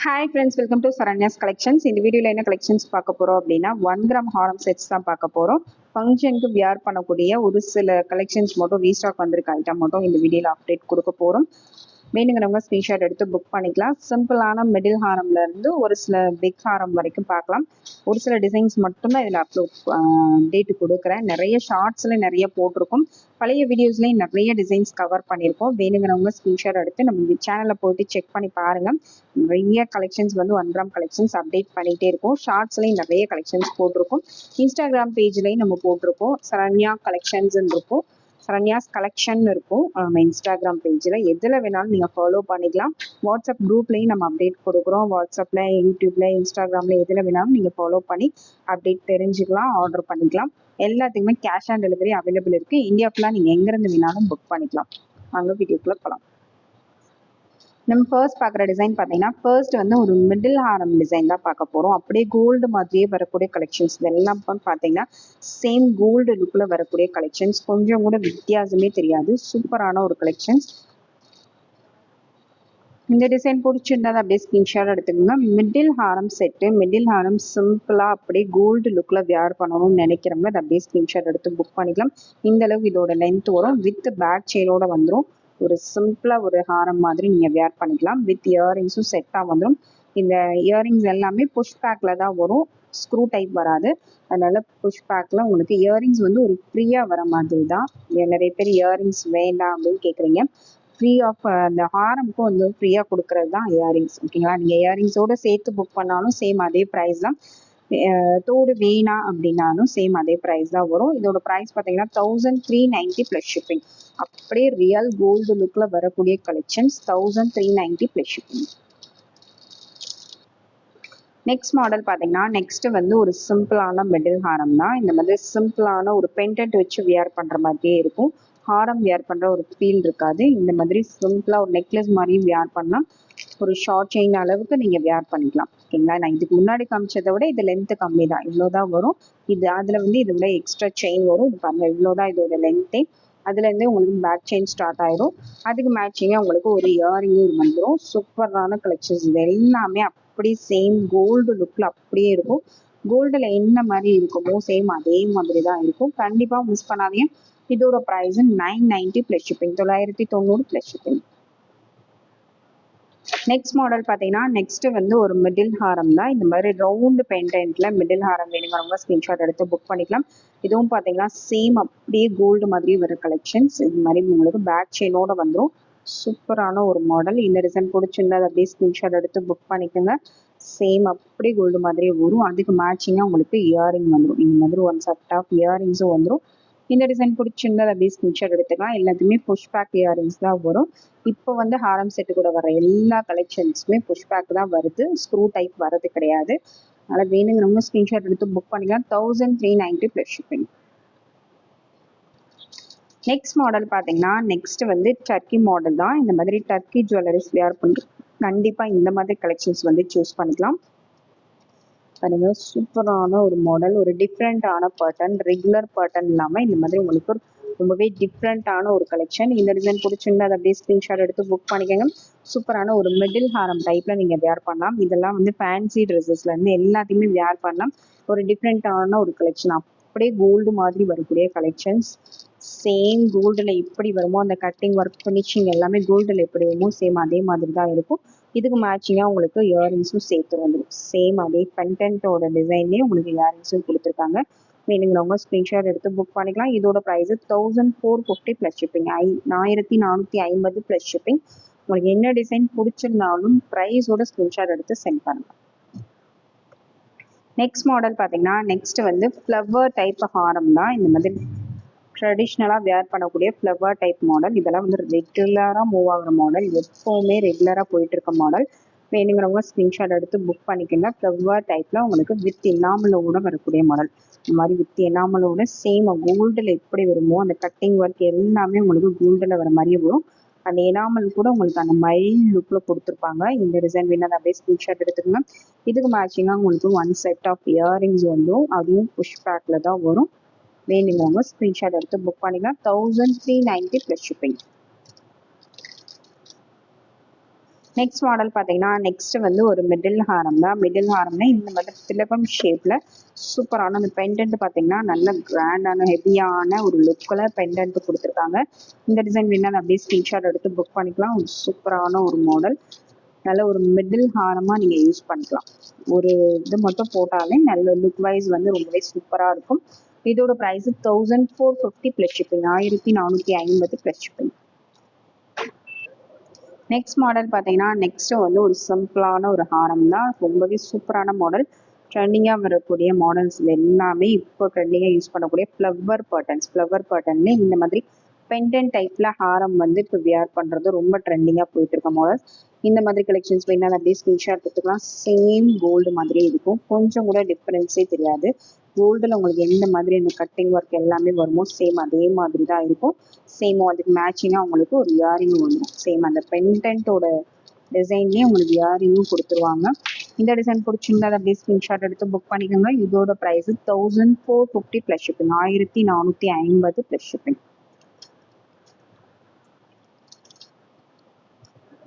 Hi friends, welcome to Saranya's collections. இந்த வீடியோவில் என்ன கலெக்ஷன்ஸ் பார்க்க போகிறோம் அப்படின்னா 1 கிராம் ஹாரம் செட்ஸ் தான் பார்க்க போகிறோம். ஃபங்க்ஷனுக்கு வியர் பண்ணக்கூடிய ஒரு சில கலெக்ஷன்ஸ் மட்டும் ரீஸ்டாக் வந்திருக்க ஐட்டம் மட்டும் இந்த வீடியோவில் அப்டேட் கொடுக்க போகிறோம். வேணுங்கிறவங்க ஸ்க்ரீன்ஷாட் எடுத்து புக் பண்ணிக்கலாம். சிம்பிளான மிடில் ஹாரம்ல இருந்து ஒரு சில பிக் ஹாரம் வரைக்கும் பார்க்கலாம். ஒரு சில டிசைன்ஸ் மட்டும்தான் இதில் அப்டேட் கொடுக்குறேன். நிறைய ஷார்ட்ஸில் நிறைய போட்டிருக்கும், பழைய வீடியோஸ்லேயும் நிறைய டிசைன்ஸ் கவர் பண்ணியிருக்கோம். வேணுங்கிறவங்க ஸ்க்ரீன்ஷாட் எடுத்து நம்ம சேனலில் போயிட்டு செக் பண்ணி பாருங்கள். நிறைய கலெக்ஷன்ஸ் வந்து 1 கிராம் கலெக்ஷன்ஸ் அப்டேட் பண்ணிகிட்டே இருக்கும். ஷார்ட்ஸ்லேயும் நிறைய கலெக்ஷன்ஸ் போட்டிருக்கும். இன்ஸ்டாகிராம் பேஜ்லேயும் நம்ம போட்டிருக்கோம். சரண்யா கலெக்ஷன்ஸ் இருக்கும், சரண்யாஸ் கலெக்ஷன் இருக்கும். நம்ம இன்ஸ்டாகிராம் பேஜில் எதில் வேணாலும் நீங்கள் ஃபாலோ பண்ணிக்கலாம். வாட்ஸ்அப் குரூப்லேயும் நம்ம அப்டேட் கொடுக்குறோம். வாட்ஸ்அப்பில், யூடியூப்பில், இன்ஸ்டாகிராமில் எதில் வேணாலும் நீங்கள் ஃபாலோ பண்ணி அப்டேட் தெரிஞ்சுக்கலாம், ஆர்டர் பண்ணிக்கலாம். எல்லாத்துக்குமே கேஷ் ஆன் டெலிவரி அவைலபிள் இருக்குது. இந்தியா ஃபுல்லாக நீங்கள் எங்கேருந்து வேணாலும் புக் பண்ணிக்கலாம். அங்கே வீடியோக்குள்ளே போகலாம். நம்ம ஃபர்ஸ்ட் பார்க்குற டிசைன் பார்த்தீங்கன்னா, ஃபர்ஸ்ட் வந்து ஒரு மிடில் ஹாரம் டிசைன் தான் பார்க்க போகிறோம். அப்படியே கோல்டு மாதிரியே வரக்கூடிய கலெக்ஷன்ஸ். இதெல்லாம் பார்த்தீங்கன்னா சேம் கோல்டு லுக்கில் வரக்கூடிய கலெக்ஷன்ஸ். கொஞ்சம் கூட வித்தியாசமே தெரியாது. சூப்பரான ஒரு கலெக்ஷன்ஸ். இந்த டிசைன் பிடிச்சிருந்தா அப்படியே ஸ்கிரீன்ஷாட் எடுத்துக்கோங்க. மிடில் ஹாரம் செட்டு, மிடில் ஹாரம் சிம்பிளாக அப்படியே கோல்டு லுக்கில் வியர் பண்ணணும்னு நினைக்கிறவங்க அதை அப்படியே ஸ்கிரீன்ஷாட் எடுத்து புக் பண்ணிக்கலாம். இந்த அளவுக்கு இதோட லென்த் வரும். வித் பேக் செயினோட வந்துடும். ஒரு சிம்பிளாக ஒரு ஹாரம் மாதிரி நீங்கள் வியர் பண்ணிக்கலாம். வித் இயரிங்ஸும் செட்டாக வந்துடும். இந்த இயரிங்ஸ் எல்லாமே புஷ் பேக்கில் தான் வரும், ஸ்க்ரூ டைப் வராது. அதனால புஷ் பேக்கில் உங்களுக்கு இயரிங்ஸ் வந்து ஒரு ஃப்ரீயாக வர மாதிரி தான். நிறைய பேர் இயரிங்ஸ் வேண்டாம் அப்படின்னு கேட்குறீங்க. ஃப்ரீ ஆஃப் அந்த ஹாரமுக்கும் வந்து ஃப்ரீயாக கொடுக்குறது தான் இயரிங்ஸ். ஓகேங்களா? நீங்கள் இயரிங்ஸோடு சேர்த்து புக் பண்ணாலும் சேம் அதே ப்ரைஸ் தான். தோடு வேணாம் அப்படின்னாலும் சேம் அதே ப்ரைஸ் தான் வரும். இதோட ப்ரைஸ் பார்த்தீங்கன்னா 1390 ப்ளஸ் ஷிப்பிங். அப்படியே ரியல் கோல்டு லுக்கில் வரக்கூடிய collections 1390 plus shipping. Next model பார்த்தீங்கன்னா, நெக்ஸ்ட் வந்து ஒரு சிம்பிளான மிடில் ஹாரம் தான். இந்த மாதிரி சிம்பிளான ஒரு பெண்டன்ட் வச்சு வியர் பண்ணுற மாதிரியே இருக்கும். ஹாரம் வியர் பண்ணுற ஒரு ஃபீல் இருக்காது. இந்த மாதிரி சிம்பிளாக ஒரு நெக்லஸ் மாதிரியும் வியர் பண்ணலாம். ஒரு ஷார்ட் செயின் அளவுக்கு நீங்கள் வியர் பண்ணிக்கலாம். ஓகேங்களா? நான் இதுக்கு முன்னாடி காமிச்சதை விட இது லென்த்து கம்மி தான். இவ்வளோதான் வரும். இது அதில் வந்து இதை விட எக்ஸ்ட்ரா செயின் வரும். இது பாருங்கள், இவ்வளோதான் இதோட லென்த்தே. அதுலேருந்தே உங்களுக்கு பேக் செயின் ஸ்டார்ட் ஆயிடும். அதுக்கு மேட்சிங்காக உங்களுக்கு ஒரு இயரிங்கும் வந்துடும். சூப்பரான கலெக்ஷன்ஸ். இது எல்லாமே அப்படியே சேம் கோல்டு லுக்கில் அப்படியே இருக்கும். கோல்டில் என்ன மாதிரி இருக்குமோ சேம் அதே மாதிரி தான் இருக்கும். கண்டிப்பாக மிஸ் பண்ணாதீங்க. இதோட price 990 plus shipping, 990 plus shipping. Next model பார்த்தீங்கன்னா, நெக்ஸ்ட் வந்து ஒரு மிடில் ஹாரம் தான். இந்த மாதிரி ரவுண்டு பெண்டன்ட்ல மிடில் ஹாரம் வேணுங்கிறவங்க ஸ்க்ரீன்ஷாட் எடுத்து புக் பண்ணிக்கலாம். இதுவும் பார்த்தீங்கன்னா சேம் அப்படியே கோல்டு மாதிரி வர கலெக்ஷன்ஸ். இது மாதிரி உங்களுக்கு பேக் செயினோட வந்துடும். சூப்பரான ஒரு மாடல். இந்த டிசைன் பிடிச்சிருந்தா அதை அப்படியே ஸ்க்ரீன்ஷாட் எடுத்து புக் பண்ணிக்கோங்க. சேம் அப்படியே கோல்டு மாதிரியே வரும். அதுக்கு மேட்சிங்காக உங்களுக்கு இயரிங் வந்துடும். இந்த மாதிரி ஒன் செட் ஆஃப் இயரிங்ஸும் வந்துடும். இந்த டிசைன் பிடிச்சிருந்தா அப்படியே ஸ்கிரீன்ஷாட் எடுத்துக்கலாம். எல்லாத்துக்குமே புஷ் பேக் இயரிங்ஸ் தான் வரும். இப்போ வந்து ஹாரம் செட்டு கூட வர எல்லா கலெக்ஷன்ஸுமே புஷ் பேக் தான் வருது. ஸ்க்ரூ டைப் வரது கிடையாது. அதனால் வேணுங்கிறவங்க ஸ்க்ரீன்ஷாட் எடுத்து புக் பண்ணிக்கலாம். 1390 ப்ளஸ் ஷிப்பிங். நெக்ஸ்ட் மாடல் பார்த்தீங்கன்னா, நெக்ஸ்ட் வந்து டர்க்கி மாடல் தான். இந்த மாதிரி டர்க்கி ஜுவல்லரிஸ் வியர் பண்ணி கண்டிப்பாக இந்த மாதிரி கலெக்ஷன்ஸ் வந்து சூஸ் பண்ணிக்கலாம். பாருங்க, சூப்பரான ஒரு மாடல். ஒரு டிஃப்ரெண்டான பேட்டர்ன், ரெகுலர் பேட்டர்ன் இல்லாமல் இந்த மாதிரி உங்களுக்கு ரொம்பவே டிஃப்ரெண்ட்டான ஒரு கலெக்ஷன். இந்த டிசைன் பிடிச்சிருந்தா அதை அப்படியே ஸ்க்ரீன்ஷாட் எடுத்து புக் பண்ணிக்கோங்க. சூப்பரான ஒரு மிடில் ஹாரம் டைப்பில் நீங்கள் வியர் பண்ணலாம். இதெல்லாம் வந்து ஃபேன்சி ட்ரெஸ்ஸஸ்லேருந்து எல்லாத்தையுமே வியர் பண்ணலாம். ஒரு டிஃப்ரெண்ட்டான ஒரு கலெக்ஷன். அப்படியே கோல்டு மாதிரி வரக்கூடிய கலெக்ஷன்ஸ். சேம் கோல்டில் எப்படி வருமோ அந்த கட்டிங் ஒர்க், ஃபினிஷிங் எல்லாமே கோல்டில் எப்படி வருமோ சேம் அதே மாதிரி தான் இருக்கும். இதுக்கு மேட்சிங்காக உங்களுக்கு இயரிங்ஸும் சேர்த்து வந்துடும். சேம் அதே பெண்டன்ட்டோட டிசைன்லேயே உங்களுக்கு இயரிங்ஸும் கொடுத்துருக்காங்க. வேணுங்கிறவங்க ஸ்க்ரீன்ஷாட் எடுத்து புக் பண்ணிக்கலாம். இதோட price 1450 plus shipping, 1450 plus shipping. உங்களுக்கு என்ன டிசைன் பிடிச்சிருந்தாலும் ப்ரைஸோட ஸ்க்ரீன்ஷாட் எடுத்து சென்ட் பண்ணுங்கள். நெக்ஸ்ட் மாடல் பார்த்தீங்கன்னா, நெக்ஸ்ட் வந்து ஃப்ளவர் டைப் ஹாரம் தான். இந்த மாதிரி ட்ரெடிஷ்னலாக வியர் பண்ணக்கூடிய ஃப்ளவர் டைப் மாடல். இதெல்லாம் வந்து ரெகுலராக மூவ் ஆகிற மாடல், எப்போவுமே ரெகுலராக போயிட்டு இருக்க மாடல். வேணுங்கிறவங்க ஸ்க்ரீன்ஷாட் எடுத்து புக் பண்ணிக்கோங்க. ஃப்ளவர் டைப்பில் உங்களுக்கு வித் எனாமலோட வரக்கூடிய மாடல். இந்த மாதிரி வித் எனாமலோட சேம் கோல்டில் எப்படி வருமோ அந்த கட்டிங் ஒர்க் எல்லாமே உங்களுக்கு கோல்டில் வர மாதிரியே வரும். அந்த எனாமல் கூட உங்களுக்கு அந்த மைல்ட் லுக்கில் கொடுத்துருப்பாங்க. இந்த டிசைன் வேணால் அப்படியே ஸ்க்ரீன்ஷாட் எடுத்துக்கோங்க. இதுக்கு மேட்சிங்காக உங்களுக்கு ஒன் செட் ஆஃப் இயரிங்ஸ் வந்துடும். அதுவும் புஷ் பேக்கில் தான் வரும். வேணுங்கிறவங்க ஸ்க்ரீன்ஷாட் எடுத்து புக் பண்ணிக்கலாம். 1390 ப்ளஸ் ஷிப்பிங். நெக்ஸ்ட் மாடல் பார்த்தீங்கன்னா நெக்ஸ்ட் வந்து ஒரு மிடில் ஹாரம் தான். மிடில் ஹாரம்னா இந்த மாதிரி திலகம் ஷேப்ல சூப்பரான அந்த பெண்டன்ட் பார்த்தீங்கன்னா நல்ல கிராண்டான ஹெவியான ஒரு லுக்கில் பெண்டன்ட் கொடுத்துருக்காங்க. இந்த டிசைன் வேணாலும் அப்படியே ஸ்க்ரீன்ஷாட் எடுத்து புக் பண்ணிக்கலாம். ஒரு சூப்பரான ஒரு மாடல், நல்ல ஒரு மிடில் ஹாரமாக நீங்கள் யூஸ் பண்ணிக்கலாம். ஒரு இது மட்டும் போட்டாலே நல்ல லுக் வைஸ் வந்து ரொம்பவே சூப்பராக இருக்கும். இதோட price 1450 plus shipping, 1450 plus shipping. Next model பார்த்தீங்கன்னா நெக்ஸ்ட் வந்து ஒரு சிம்பிளான ஒரு ஹாரம் தான். ரொம்பவே சூப்பரான மாடல், ட்ரெண்டிங்காக வரக்கூடிய மாடல்ஸ் எல்லாமே இப்போ ட்ரெண்டிங்காக யூஸ் பண்ணக்கூடிய ஃப்ளவர் பேட்டர்ன்ல இந்த மாதிரி பெண்டன்ட் டைப்ல ஹாரம் வந்து இப்போ வியர் பண்ணுறது ரொம்ப ட்ரெண்டிங்காக போயிட்டு இருக்க மாடல். இந்த மாதிரி கலெக்ஷன்ஸ் வேணாலும் அப்படியே ஸ்க்ரீன்ஷாட் எடுத்துக்கலாம். சேம் கோல்டு மாதிரியே இருக்கும், கொஞ்சம் கூட டிஃப்ரென்ஸே தெரியாது. கோல்டில் உங்களுக்கு எந்த மாதிரி இந்த கட்டிங் ஒர்க் எல்லாமே வருமோ சேம் அதே மாதிரி தான் இருக்கும். சேம் அதுக்கு மேட்சிங்காக உங்களுக்கு ஒரு இயரிங்கும் வந்துடும். சேம் அந்த பெண்டன்ட்டோட டிசைன்லேயே உங்களுக்கு இயரிங்கும் கொடுத்துருவாங்க. இந்த டிசைன் பிடிச்சிருந்தா அப்படியே ஸ்க்ரீன்ஷாட் எடுத்து புக் பண்ணிக்கோங்க. இதோட price 1450 plus shipping, 1450 plus shipping.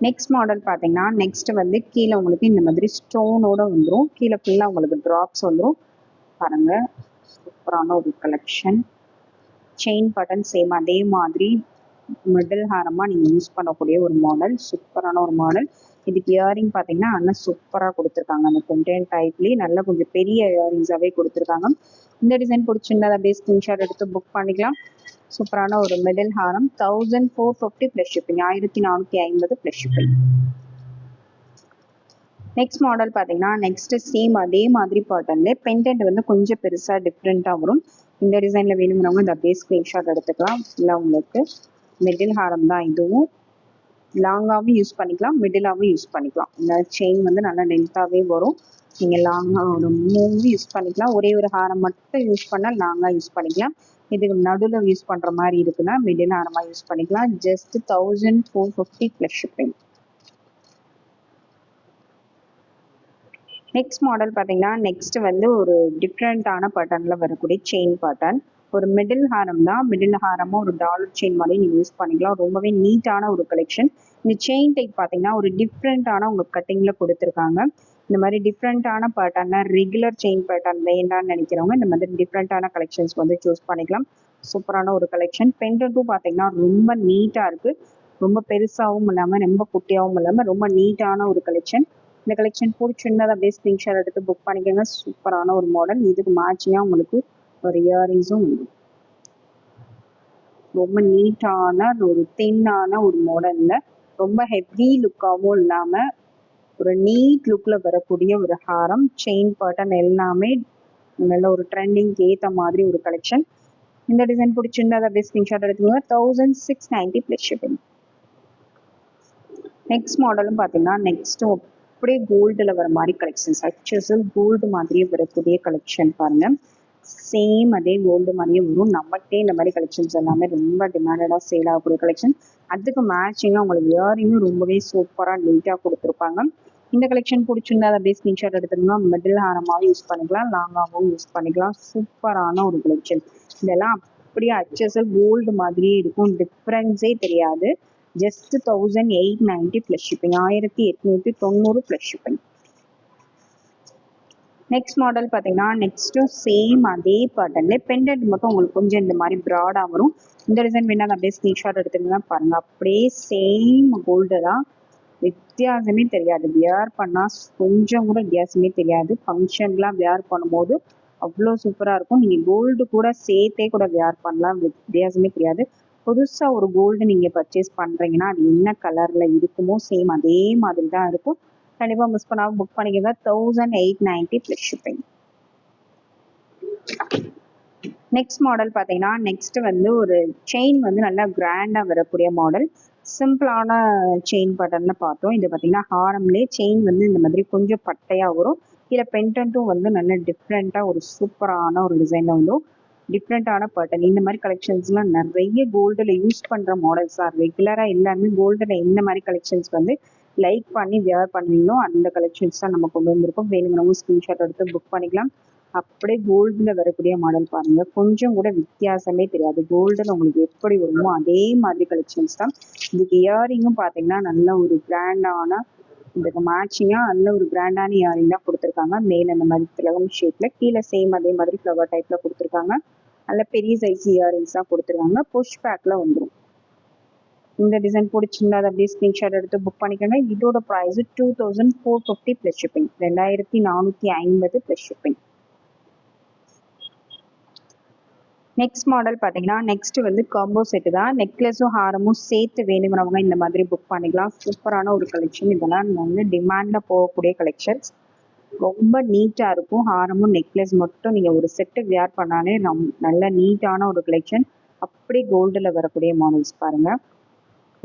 Next model பார்த்தீங்கன்னா நெக்ஸ்ட் வந்து கீழே உங்களுக்கு இந்த மாதிரி ஸ்டோனோட வந்துடும். கீழே ஃபுல்லாக உங்களுக்கு ட்ராப்ஸ் வந்துடும். பாருங்க, சூப்பரான ஒரு கலெக்ஷன். செயின் பட்டன் சேம் அதே மாதிரி மிடில் ஹாரமாக நீங்கள் யூஸ் பண்ணக்கூடிய ஒரு மாடல், சூப்பரான ஒரு மாடல். இதுக்கு இயரிங் பார்த்தீங்கன்னா நல்லா சூப்பராக கொடுத்துருக்காங்க. அந்த பெண்டன்ட் டைப்லேயே நல்லா கொஞ்சம் பெரிய இயரிங்ஸாகவே கொடுத்துருக்காங்க. இந்த டிசைன் பிடிச்சிருந்தா அப்படியே ஸ்க்ரீன்ஷாட் எடுத்து புக் பண்ணிக்கலாம். சூப்பரான ஒரு மிடில் ஹாரம், 1450 plus shipping, 1450 plus shipping. Next model பார்த்தீங்கன்னா நெக்ஸ்ட் சேம் அதே மாதிரி பேட்டர்ன்ல பெண்டன்ட் வந்து கொஞ்சம் பெருசாக டிஃப்ரெண்ட்டாக வரும். இந்த டிசைனில் வேணுங்கிறவங்க இந்த அப்படியே ஸ்க்ரீன்ஷாட் எடுத்துக்கலாம். இல்லை உங்களுக்கு மிடில் ஹாரம் தான், இதுவும் லாங்காகவும் யூஸ் பண்ணிக்கலாம், மிடிலாகவும் யூஸ் பண்ணிக்கலாம். இந்த செயின் வந்து நல்லா லென்த்தாகவே வரும். நீங்கள் லாங்காக ஒரு 3 யூஸ் பண்ணிக்கலாம். ஒரே ஒரு ஹாரம் மட்டும் யூஸ் பண்ணால் லாங்காக யூஸ் பண்ணிக்கலாம். இதுக்கு நடுவில் யூஸ் பண்ணுற மாதிரி இருக்குன்னா மிடில் ஹாரமாக யூஸ் பண்ணிக்கலாம். Just 1450 plus shipping. Next model பார்த்தீங்கன்னா நெக்ஸ்ட் வந்து ஒரு டிஃப்ரெண்ட்டான பேட்டர்னில் வரக்கூடிய செயின் பேட்டர்ன். ஒரு மிடில் ஹாரம் தான். மிடில் ஹாரமாக ஒரு டாலர் செயின் மாதிரி நீங்கள் யூஸ் பண்ணிக்கலாம். ரொம்பவே நீட்டான ஒரு கலெக்ஷன். இந்த செயின் டைப் பார்த்தீங்கன்னா ஒரு டிஃப்ரெண்ட்டான உங்களுக்கு கட்டிங்கில் கொடுத்துருக்காங்க. இந்த மாதிரி டிஃப்ரெண்ட்டான பேட்டர்னில் ரெகுலர் செயின் பேட்டர்ன் வேண்டான்னு நினைக்கிறவங்க இந்த மாதிரி டிஃப்ரெண்ட்டான கலெக்ஷன்ஸ் வந்து சூஸ் பண்ணிக்கலாம். சூப்பரான ஒரு கலெக்ஷன். பெண்டன்ட்டும் பார்த்தீங்கன்னா ரொம்ப நீட்டாக இருக்குது. ரொம்ப பெருசாகவும் இல்லாமல் ரொம்ப குட்டியாகவும் இல்லாமல் ரொம்ப நீட்டான ஒரு கலெக்ஷன். இந்த கலெக்ஷன் பிடிச்சிருந்தா அப்படியே ஸ்க்ரீன்ஷாட் எடுத்து புக் பண்ணிக்கோங்க. சூப்பரான ஒரு மாடல். இதுக்கு மேட்சிங்காக உங்களுக்கு ஒரு இயரிங்ஸும் உண்டு. ரொம்ப நீட்டான ஒரு தின்னான ஒரு மாடலில் ரொம்ப ஹெவி லுக்காகவும் இல்லாமல் ஒரு நீட் லுக்கில் வரக்கூடிய ஒரு ஹாரம், செயின் பேட்டர்ன் எல்லாமே நல்ல ஒரு ட்ரெண்டிங்க்கு ஏற்ற மாதிரி ஒரு கலெக்ஷன். இந்த டிசைன் பிடிச்சிருந்தா அப்படியே ஸ்க்ரீன்ஷாட் எடுத்துக்கோங்க. 1690 ப்ளஸ் ஷிப்பிங். நெக்ஸ்ட் மாடலும் பார்த்தீங்கன்னா நெக்ஸ்ட் அப்படியே கோல்டில் வர மாதிரி கலெக்ஷன்ஸ், ஹெச்எஸ்எல் கோல்டு மாதிரியே வரக்கூடிய கலெக்ஷன் பாருங்கள். சேம் அதே கோல்டு மாதிரியே வரும். நம்மகிட்டே இந்த மாதிரி கலெக்ஷன்ஸ் எல்லாமே ரொம்ப டிமாண்டடாக சேல் ஆகக்கூடிய கலெக்ஷன். அதுக்கு மேட்சிங்காக உங்களுக்கு இயரிங்கும் ரொம்பவே சூப்பராக நீட்டாக கொடுத்துருப்பாங்க. இந்த கலெக்ஷன் பிடிச்சிருந்தா அப்படியே ஸ்க்ரீன்ஷாட் எடுத்துக்கோங்க. மிடில் ஹாரமாகவும் யூஸ் பண்ணிக்கலாம், லாங்காகவும் யூஸ் பண்ணிக்கலாம். சூப்பரான ஒரு கலெக்ஷன். இதெல்லாம் அப்படியே ஹெச்எஸ்எல் கோல்டு மாதிரியே இருக்கும், டிஃப்ரென்ஸே தெரியாது. Just 1890 plus shipping, 1890 plus shipping. Next model பார்த்தீங்கன்னா நெக்ஸ்ட்டும் சேம் அதே பேட்டர்ன்ல பெண்டன்ட் மட்டும் உங்களுக்கு கொஞ்சம் இந்த மாதிரி ப்ராடாக வரும். இந்த டிசைன் வேணாலும் அப்படியே ஸ்க்ரீன்ஷாட் எடுத்துக்கோங்க. பாருங்க, அப்படியே சேம் கோல்டு தான், வித்தியாசமே தெரியாது. வியர் பண்ணால் கொஞ்சம் கூட வித்தியாசமே தெரியாது. ஃபங்க்ஷன்லாம் வியர் பண்ணும்போது அவ்வளோ சூப்பராக இருக்கும். நீங்கள் கோல்டு கூட சேர்த்தே கூட வியர் பண்ணலாம், வித்தியாசமே தெரியாது. புதுசாக ஒரு கோல்டு நீங்கள் பர்ச்சேஸ் பண்ணுறீங்கன்னா அது என்ன கலரில் இருக்குமோ சேம் அதே மாதிரி தான் இருக்கும். கண்டிப்பாக மிஸ் பண்ணாமல் புக் பண்ணிக்கோங்க. 1890 ப்ளஸ் ஷிப்பிங். நெக்ஸ்ட் மாடல் பார்த்தீங்கன்னா நெக்ஸ்ட் வந்து ஒரு செயின் வந்து நல்லா கிராண்டாக வரக்கூடிய மாடல். சிம்பிளான செயின் பேட்டர்னில் பார்த்தோம். இது பார்த்தீங்கன்னா ஹாரம்லேயே செயின் வந்து இந்த மாதிரி கொஞ்சம் பட்டையாக வரும். இதில் பெண்டன்ட்டும் வந்து நல்ல டிஃப்ரெண்ட்டாக ஒரு சூப்பரான ஒரு டிசைனில் வந்துடும். டிஃப்ரெண்ட்டான பேட்டர்ன். இந்த மாதிரி கலெக்ஷன்ஸ்லாம் நிறைய கோல்டில் யூஸ் பண்ணுற மாடல்ஸ் தான். ரெகுலராக எல்லாருமே கோல்டில் இந்த மாதிரி கலெக்ஷன்ஸ் வந்து லைக் பண்ணி வியர் பண்ணுவீங்களோ அந்த கலெக்ஷன்ஸ் தான் நம்ம கொண்டு வந்திருக்கோம். வேணுங்கிறவங்க ஸ்க்ரீன்ஷாட் எடுத்து புக் பண்ணிக்கலாம். அப்படியே கோல்டில் வரக்கூடிய மாடல் பாருங்கள், கொஞ்சம் கூட வித்தியாசமே தெரியாது. கோல்டில் உங்களுக்கு எப்படி வருமோ அதே மாதிரி கலெக்ஷன்ஸ் தான். இதுக்கு இயரிங்கும் பார்த்தீங்கன்னா நல்ல ஒரு கிராண்டான இதுக்கு மேட்சிங்கா நல்ல ஒரு கிராண்டான இயரிங் தான் கொடுத்துருக்காங்க. மேல இந்த மாதிரி திலகம் ஷேப்ல, கீழே சேம் அதே மாதிரி ஃப்ளவர் டைப்ல கொடுத்துருக்காங்க. நல்ல பெரிய சைஸ் இயரிங்ஸ் தான் கொடுத்துருக்காங்க. புஷ் பேக்ல வந்துடும். இந்த டிசைன் பிடிச்சிருந்தா அதை அப்படியே ஸ்கிரீன்ஷாட் எடுத்து புக் பண்ணிக்கோங்க. இதோட price 2450 plus shipping, 2450 plus shipping. Next model பார்த்தீங்கன்னா நெக்ஸ்ட் வந்து காம்போ செட்டு தான். நெக்லஸும் ஹாரமும் சேர்த்து வேணுங்கிறவங்க இந்த மாதிரி புக் பண்ணிக்கலாம். சூப்பரான ஒரு கலெக்ஷன். இதெல்லாம் வந்து டிமாண்டில் போகக்கூடிய கலெக்ஷன்ஸ். ரொம்ப நீட்டாக இருக்கும். ஹாரமும் நெக்லஸ் மட்டும் நீங்கள் ஒரு செட்டு வியர் பண்ணாலே நல்ல நீட்டான ஒரு கலெக்ஷன். அப்படி கோல்டில் வரக்கூடிய மாடல்ஸ் பாருங்கள்.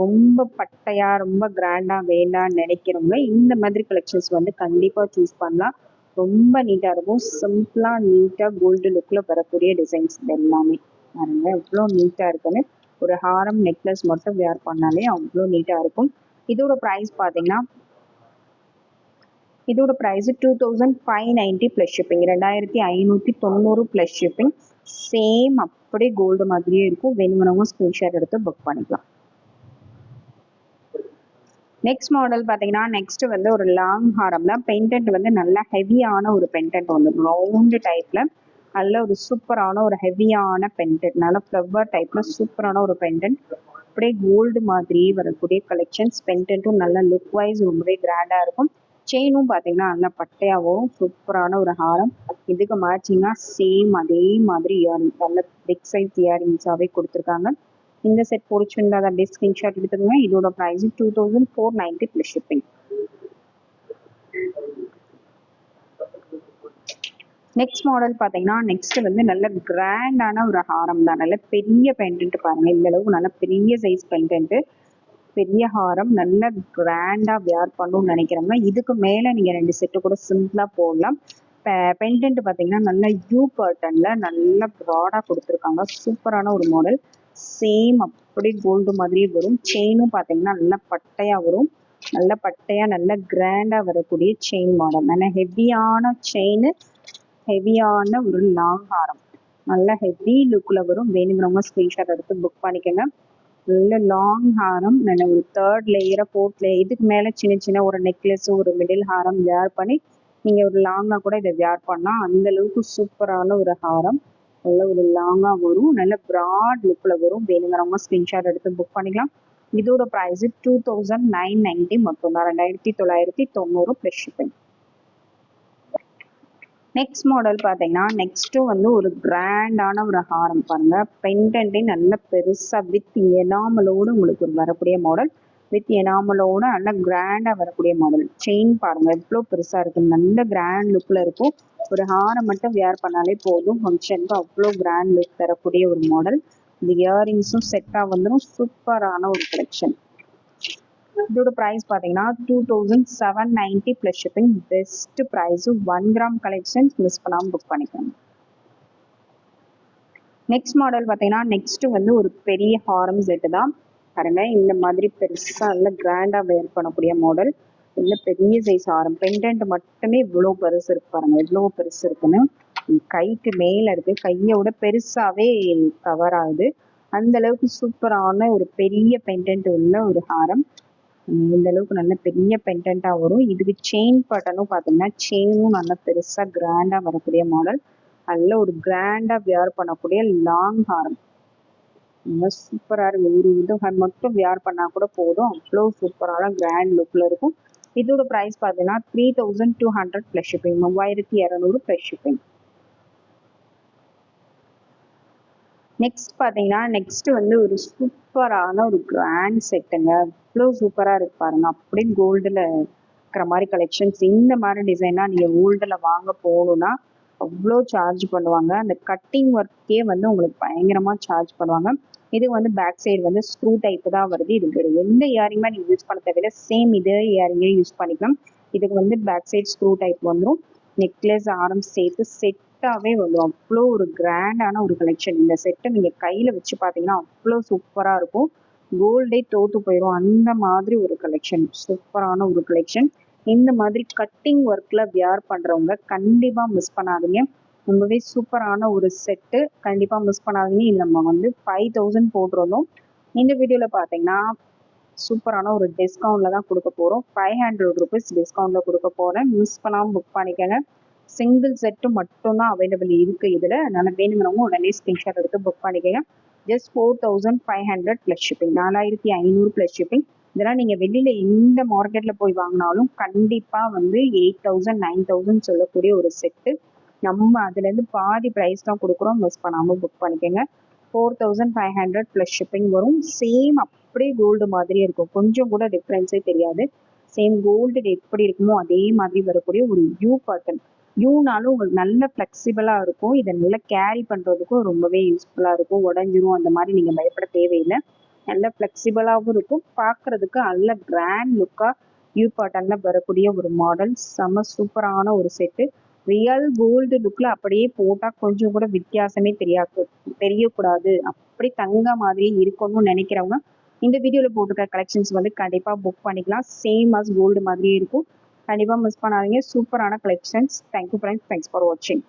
ரொம்ப பட்டையாக ரொம்ப கிராண்டாக வேண்டாம்னு நினைக்கிறவங்க இந்த மாதிரி கலெக்ஷன்ஸ் வந்து கண்டிப்பாக சூஸ் பண்ணலாம். ரொம்ப நீட்டாக இருக்கும். சிம்பிளாக நீட்டாக கோல்டு லுக்கில் வரக்கூடிய டிசைன்ஸ் எல்லாமே பாருங்க எவ்வளோ நீட்டாக இருக்குன்னு. ஒரு ஹாரம் நெக்லஸ் மட்டும் வியர் பண்ணாலே அவ்வளோ நீட்டாக இருக்கும். இதோட ப்ரைஸ் பார்த்தீங்கன்னா இதோட price 2590 plus shipping, 2590 plus shipping. Same அப்படியே கோல்டு மாதிரியே இருக்கும். வேணுங்கிறவங்க ஸ்க்ரீன்ஷாட் எடுத்து புக் பண்ணிக்கலாம். நெக்ஸ்ட் மாடல் பார்த்தீங்கன்னா நெக்ஸ்ட் வந்து ஒரு லாங் ஹாரம்ல பெண்டன்ட் வந்து நல்ல ஹெவியான ஒரு பெண்டன்ட் வந்து ரவுண்டு டைப்ல நல்ல ஒரு சூப்பரான ஒரு ஹெவியான பெண்டன்ட், நல்ல ஃப்ளவர் டைப்ல சூப்பரான ஒரு பெண்டன்ட். அப்படியே கோல்டு மாதிரி வரக்கூடிய கலெக்ஷன்ஸ். பெண்டன்ட்டும் நல்ல லுக் வைஸ் ரொம்பவே கிராண்டா இருக்கும். செயினும் பார்த்தீங்கன்னா நல்லா பட்டையாகவும் சூப்பரான ஒரு ஹாரம். இதுக்கு மேட்சிங்காக சேம் அதே மாதிரி இயரிங் நல்ல பிக் சைஸ் இயரிங்ஸாகவே கொடுத்துருக்காங்க. இந்த செட் பிடிச்சிருந்தா அதை அப்படியே ஸ்கிரீன்ஷாட் எடுத்துக்கோங்க. இதோட price 2490 plus shipping. Next model பார்த்தீங்கன்னா நெக்ஸ்ட் வந்து நல்ல கிராண்டான ஒரு ஹாரம் தான். நல்ல பெரிய பெண்டன்ட் பாருங்க. இந்த அளவுக்கு நல்ல பெரிய சைஸ் பெண்டன்ட், பெரிய ஹாரம். நல்ல கிராண்டா வியர் பண்ணணும்னு நினைக்கிறவங்க இதுக்கு மேலே நீங்கள் 2 செட்டு கூட சிம்பிளாக போடலாம். பெண்டன்ட் பார்த்தீங்கன்னா நல்ல யூ பேட்டர்ன்ல நல்ல ப்ராடாக கொடுத்துருக்காங்க. சூப்பரான ஒரு மாடல். சேம் அப்படி கோல்டு மாதிரியே வரும். செயினும் பார்த்தீங்கன்னா நல்ல பட்டையா வரும். நல்ல பட்டையா நல்ல கிராண்டா வரக்கூடிய செயின் மாடல். நல்ல ஹெவியான செயின், ஹெவியான ஒரு லாங் ஹாரம். நல்ல ஹெவி லுக்ல வரும். வேணுங்கிறவங்க ஸ்கிரீன்ஷாட் எடுத்து புக் பண்ணிக்கோங்க. நல்ல லாங் ஹாரம், நல்ல ஒரு 3rd லேயர் 4th லேயர் இதுக்கு மேலே சின்ன சின்ன ஒரு நெக்லஸ் ஒரு மிடில் ஹாரம் வியர் பண்ணி நீங்கள் ஒரு லாங்காக கூட இதை வியர் பண்ணலாம். அந்த அளவுக்கு சூப்பரான ஒரு ஹாரம். நல்ல ஒரு லாங்காக வரும். நல்ல ப்ராட் லுக்கில் வரும். வேணுங்கிறவங்க ஸ்க்ரீன்ஷாட் எடுத்து புக் பண்ணிக்கலாம். இதோட ப்ரைஸ் 2990 மட்டும்தான், 2990 ப்ளஸ் ஷிப்பிங். நெக்ஸ்ட் மாடல் பார்த்தீங்கன்னா நெக்ஸ்ட்டும் வந்து ஒரு கிராண்டான ஒரு ஹாரம் பாருங்க. பெண்டன்ட்டே நல்ல பெருசாக வித் எனாமலோடு உங்களுக்கு ஒரு வரக்கூடிய மாடல். வித் எனாமலோட நல்ல கிராண்டாக வரக்கூடிய மாடல். செயின் பாருங்க எவ்வளோ பெருசாக இருக்குது. நல்ல கிராண்ட் லுக்கில் இருக்கும். ஒரு ஹாரம் மட்டும் வியர் பண்ணாலே போதும் ஃபங்க்ஷனுக்கு அவ்வளோ கிராண்ட் லுக் தரக்கூடிய ஒரு மாடல். இந்த இயரிங்ஸும் செட்டாக வந்துடும். சூப்பரான ஒரு கலெக்ஷன். இதோட ப்ரைஸ் பார்த்தீங்கன்னா 2790 plus shipping. Best price 1 gram collections. Miss பண்ணாமல் புக் பண்ணிக்கோங்க. நெக்ஸ்ட் மாடல் பார்த்தீங்கன்னா நெக்ஸ்ட் வந்து ஒரு பெரிய ஹாரம் செட்டு தான் பாருங்க. இந்த மாதிரி பெருசாக நல்ல கிராண்டாக வேர் பண்ணக்கூடிய மாடல். இல்லை பெரிய சைஸ் ஹாரம். பெண்டன்ட் மட்டுமே இவ்வளோ பெருசு இருக்கு பாருங்க. எவ்வளோ பெருசு இருக்குன்னு. கைக்கு மேலே இருக்கு. கையோட பெருசாகவே கவர் ஆகுது. அந்த அளவுக்கு சூப்பரான ஒரு பெரிய பெண்டன்ட் உள்ள ஒரு ஹாரம். இந்த அளவுக்கு நல்ல பெரிய பெண்டன்ட்டாக வரும். இதுக்கு செயின் பட்டனும் பார்த்தீங்கன்னா செயினும் நல்ல பெருசாக கிராண்டாக வரக்கூடிய மாடல். நல்ல ஒரு கிராண்டாக வியர் பண்ணக்கூடிய லாங் ஹாரம். ரொம்ப சூப்பராக இருக்கு. ஒரு இது மட்டும் வியர் பண்ணால் கூட போதும். அவ்வளோ சூப்பரான கிராண்ட் லுக்கில் இருக்கும். இதோட ப்ரைஸ் பார்த்தீங்கன்னா 3200 plus shipping, 3200 plus shipping. Next பார்த்தீங்கன்னா நெக்ஸ்ட் வந்து ஒரு சூப்பரான ஒரு கிராண்ட் செட்டுங்க. அவ்வளோ சூப்பராக இருக்கு பாருங்க. அப்படியே கோல்டில் இருக்கிற மாதிரி கலெக்ஷன்ஸ். இந்த மாதிரி டிசைனாக நீங்கள் கோல்டில் வாங்க போகணுன்னா அவ்வளோ சார்ஜ் பண்ணுவாங்க. அந்த கட்டிங் ஒர்க்கே வந்து உங்களுக்கு பயங்கரமாக சார்ஜ் பண்ணுவாங்க. இது வந்து பேக் சைடு வந்து ஸ்க்ரூ டைப்பு தான் வருது. இதுக்கு எந்த இயரிங்குமே நீங்கள் யூஸ் பண்ண தேவையில்லை. சேம் இதே இயரிங்கே யூஸ் பண்ணிக்கலாம். இதுக்கு வந்து பேக் சைடு ஸ்க்ரூ டைப் வந்துடும். நெக்லஸ் ஆரம் சேர்த்து செட்டாகவே வந்துடும். அவ்வளோ ஒரு கிராண்டான ஒரு கலெக்ஷன். இந்த செட்டை நீங்கள் கையில் வச்சு பார்த்தீங்கன்னா அவ்வளோ சூப்பராக இருக்கும். கோல்டே தோற்று போயிடும் அந்த மாதிரி ஒரு கலெக்ஷன். சூப்பரான ஒரு கலெக்ஷன். இந்த மாதிரி கட்டிங் ஒர்க்கில் வியர் பண்ணுறவங்க கண்டிப்பாக மிஸ் பண்ணாதீங்க. ரொம்பவே சூப்பரான ஒரு செட்டு. கண்டிப்பாக மிஸ் பண்ணாதீங்க. இது நம்ம வந்து 5000 போட்டிருந்தோம். இந்த வீடியோவில் பார்த்தீங்கன்னா சூப்பரான ஒரு டிஸ்கவுண்ட்ல தான் கொடுக்க போறோம். 500 rupees டிஸ்கவுண்ட்ல கொடுக்க போறேன். மிஸ் பண்ணாம புக் பண்ணிக்கங்க. சிங்கிள் செட்டு மட்டும் தான் அவைலபிள் இருக்கு இதுல. அதனால வேணுங்கிறவங்க உடனே ஸ்கிரீன்ஷாட் எடுத்து புக் பண்ணிக்கங்க. Just 4500 plus shipping, 4500 plus shipping. இதெல்லாம் நீங்க வெளியில எந்த மார்க்கெட்ல போய் வாங்கினாலும் கண்டிப்பா வந்து 8000 9000 சொல்லக்கூடிய ஒரு செட்டு. நம்ம அதுல இருந்து பாதி பிரைஸ் தான் கொடுக்குறோம். மிஸ் பண்ணாம புக் பண்ணிக்கோங்க. 4500 பிளஸ் ஷிப்பிங் வரும். சேம் அப்படியே கோல்டு மாதிரி இருக்கும், கொஞ்சம் கூட டிஃப்ரென்ஸே தெரியாது. சேம் கோல்டு எப்படி இருக்குமோ அதே மாதிரி வரக்கூடிய ஒரு யூ பேட்டர்ன். யூனாலும் உங்களுக்கு நல்ல ஃப்ளெக்சிபிளா இருக்கும். இதை நல்லா கேரி பண்றதுக்கும் ரொம்பவே யூஸ்ஃபுல்லா இருக்கும். உடஞ்சிரும் அந்த மாதிரி நீங்க பயப்பட தேவையில்லை. நல்ல ஃப்ளெக்சிபிளாகவும் இருக்கும். பார்க்கறதுக்கு நல்ல கிராண்ட் லுக்கா யூ பேட்டர்ன்ல வரக்கூடிய ஒரு மாடல். செம சூப்பரான ஒரு செட்டு. ரியல் கோல்டு லுக்ல அப்படியே போட்டா கொஞ்சம் கூட வித்தியாசமே தெரியக்கூடாது, அப்படி தங்க மாதிரி இருக்கணும்னு நினைக்கிறவங்க இந்த வீடியோல போட்டிருக்க கலெக்ஷன்ஸ் வந்து கண்டிப்பா புக் பண்ணிக்கலாம். சேம் அஸ் கோல்டு மாதிரியே இருக்கும். கண்டிப்பா மிஸ் பண்ணாதீங்க. சூப்பரான collections. Thank you friends. Thanks for வாட்சிங்.